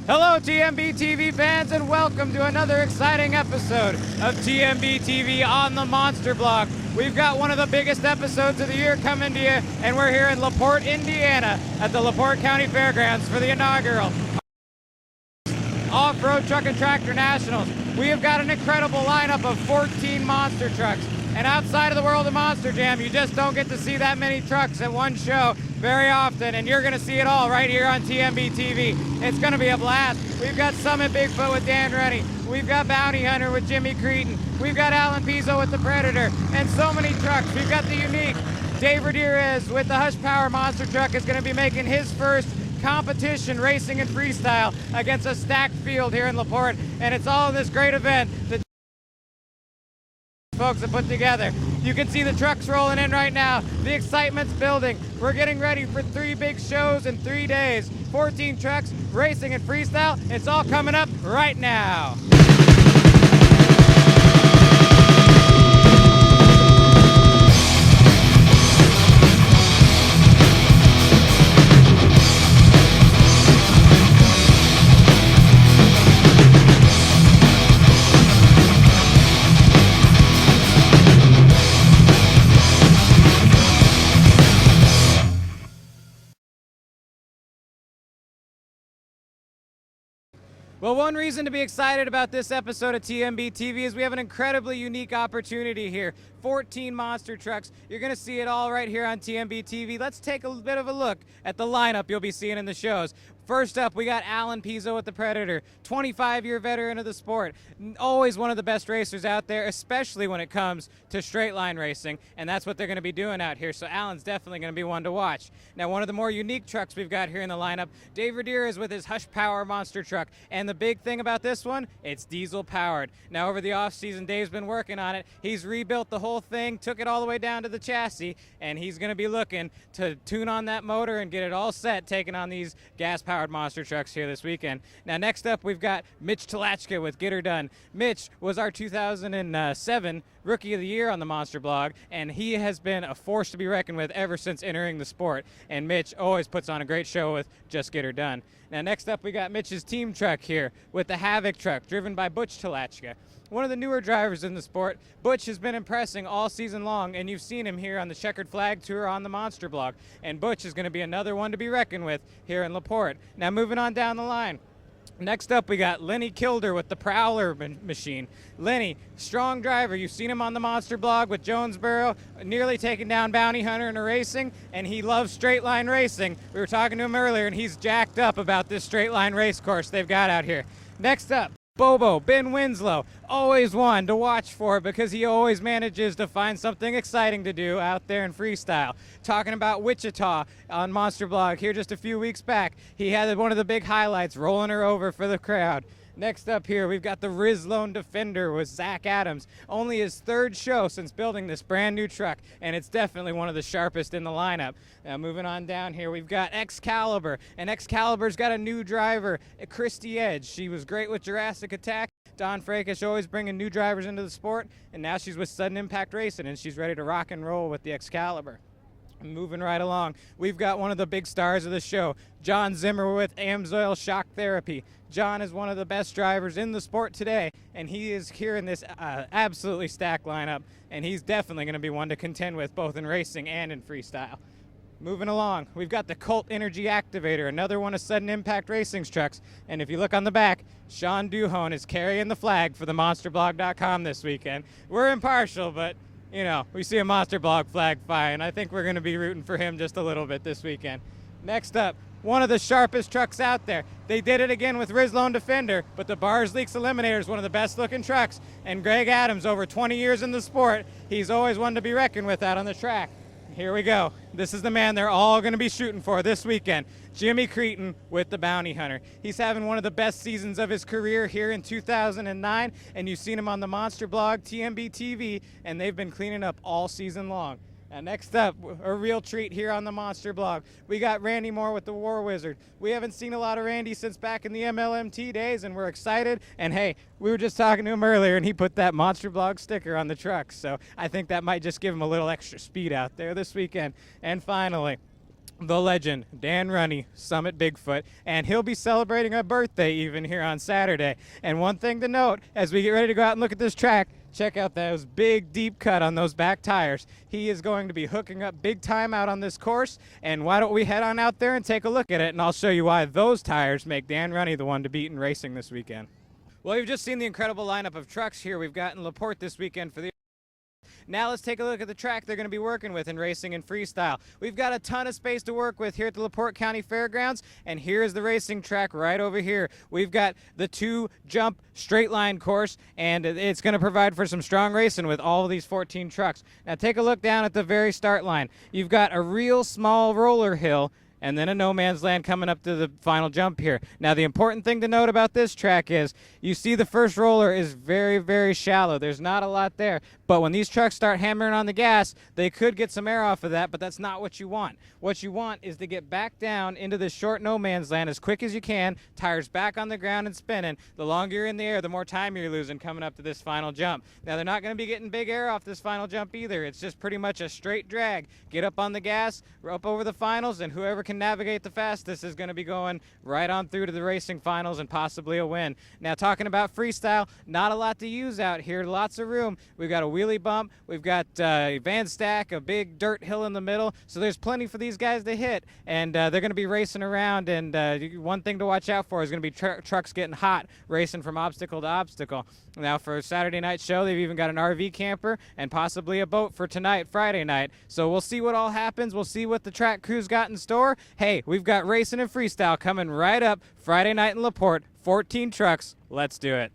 Hello, TMB TV fans, and welcome to another exciting episode of TMB TV on the Monster Block. We've got one of the biggest episodes of the year coming to you, and we're here in LaPorte, Indiana, at the Porte County Fairgrounds for the inaugural Off-Road Truck and Tractor Nationals. We have got an incredible lineup of 14 monster trucks. And outside of the world of Monster Jam, you just don't get to see that many trucks at one show very often, and you're going to see it all right here on TMB TV. It's going to be a blast. We've got Summit Bigfoot with Dan Rennie. We've got Bounty Hunter with Jimmy Creten. We've got Alan Pezo with the Predator, and so many trucks. We've got the unique Dave Razierez with the Hushpower monster truck is going to be making his first competition racing and freestyle against a stacked field here in LaPorte, and it's all in this great event that folks have put together. You can see the trucks rolling in right now. The excitement's building. We're getting ready for 3 big shows in 3 days. 14 trucks, racing and freestyle. It's all coming up right now. Well, one reason to be excited about this episode of TMB TV is we have an incredibly unique opportunity here. 14 monster trucks. You're going to see it all right here on TMB TV. Let's take a bit of a look at the lineup you'll be seeing in the shows. First up, we got Alan Pezo with the Predator, 25-year veteran of the sport. Always one of the best racers out there, especially when it comes to straight line racing, and that's what they're going to be doing out here, so Alan's definitely going to be one to watch. Now, one of the more unique trucks we've got here in the lineup, Dave Razierez with his Hushpower monster truck, and the big thing about this one, it's diesel powered. Now, over the off-season, Dave's been working on it. He's rebuilt the whole thing, took it all the way down to the chassis, and he's going to be looking to tune on that motor and get it all set, taking on these gas-powered monster trucks here this weekend. Now, next up, we've got Mitch Tulachka with Get Her Done. Mitch was our 2007 Rookie of the Year on the Monster Blog, and he has been a force to be reckoned with ever since entering the sport. And Mitch always puts on a great show with Just Get Her Done. Now, next up, we got Mitch's team truck here with the Havoc truck, driven by Butch Tulachka. One of the newer drivers in the sport. Butch has been impressing all season long, and you've seen him here on the Checkered Flag Tour on the Monster Blog. And Butch is going to be another one to be reckoned with here in LaPorte. Now, moving on down the line. Next up, we got Lenny Kuilder with the Prowler machine. Lenny, strong driver. You've seen him on the Monster Blog with Jonesboro, nearly taking down Bounty Hunter in a racing, and he loves straight line racing. We were talking to him earlier, and he's jacked up about this straight line race course they've got out here. Next up, Bobo, Ben Winslow, always one to watch for because he always manages to find something exciting to do out there in freestyle. Talking about Wichita on Monster Blog here just a few weeks back, he had one of the big highlights, rolling her over for the crowd. Next up here, we've got the Rislone Defender with Zach Adams. Only his 3rd show since building this brand new truck, and it's definitely one of the sharpest in the lineup. Now, moving on down here, we've got Excaliber, and Excaliber's got a new driver, Kristy Edge. She was great with Jurassic Attack. Don Frakish always bringing new drivers into the sport, and now she's with Sudden Impact Racing, and she's ready to rock and roll with the Excaliber. Moving right along, we've got one of the big stars of the show, John Zimmer with Amsoil Shock Therapy. John is one of the best drivers in the sport today, and he is here in this absolutely stacked lineup, and he's definitely going to be one to contend with both in racing and in freestyle. Moving along, we've got the Colt Energy Activator, another one of Sudden Impact Racing's trucks, and if you look on the back, Sean Duhon is carrying the flag for the MonsterBlog.com this weekend. We're impartial, but you know, we see a Monster Blog flag flying. I think we're going to be rooting for him just a little bit this weekend. Next up, one of the sharpest trucks out there. They did it again with Rislone Defender, but the Bars Leaks Eliminator is one of the best looking trucks. And Greg Adams, over 20 years in the sport, he's always one to be reckoned with out on the track. Here we go. This is the man they're all going to be shooting for this weekend. Jimmy Creten with the Bounty Hunter. He's having one of the best seasons of his career here in 2009, and you've seen him on the Monster Blog, TMB TV, and they've been cleaning up all season long. And next up, a real treat here on the Monster Blog. We got Randy Moore with the War Wizard. We haven't seen a lot of Randy since back in the MLMT days, and we're excited. And hey, we were just talking to him earlier, and he put that Monster Blog sticker on the truck. So I think that might just give him a little extra speed out there this weekend. And finally, the legend, Dan Runte, Summit Bigfoot, and he'll be celebrating a birthday even here on Saturday. And one thing to note, as we get ready to go out and look at this track, check out those big deep cut on those back tires. He is going to be hooking up big time out on this course, and why don't we head on out there and take a look at it, and I'll show you why those tires make Dan Runte the one to beat in racing this weekend. Well, you've just seen the incredible lineup of trucks here we've got in LaPorte this weekend for the... Now let's take a look at the track they're going to be working with in racing and freestyle. We've got a ton of space to work with here at the LaPorte County Fairgrounds, and here's the racing track right over here. We've got the 2-jump straight line course, and it's going to provide for some strong racing with all of these 14 trucks. Now take a look down at the very start line. You've got a real small roller hill, and then a no man's land coming up to the final jump here. Now the important thing to note about this track is you see the first roller is very, very shallow. There's not a lot there, but when these trucks start hammering on the gas, they could get some air off of that, but that's not what you want. What you want is to get back down into this short no man's land as quick as you can, tires back on the ground and spinning. The longer you're in the air, the more time you're losing coming up to this final jump. Now they're not going to be getting big air off this final jump either. It's just pretty much a straight drag. Get up on the gas, up over the finals, and whoever can navigate the fastest is going to be going right on through to the racing finals and possibly a win. Now talking about freestyle, not a lot to use out here, lots of room. We've got a wheelie bump, we've got a van stack, a big dirt hill in the middle, so there's plenty for these guys to hit, and they're going to be racing around, and one thing to watch out for is going to be trucks getting hot, racing from obstacle to obstacle. Now for Saturday night show, they've even got an RV camper and possibly a boat for tonight, Friday night, so we'll see what all happens. We'll see what the track crew's got in store. Hey, we've got racing and freestyle coming right up Friday night in LaPorte. 14 trucks. Let's do it.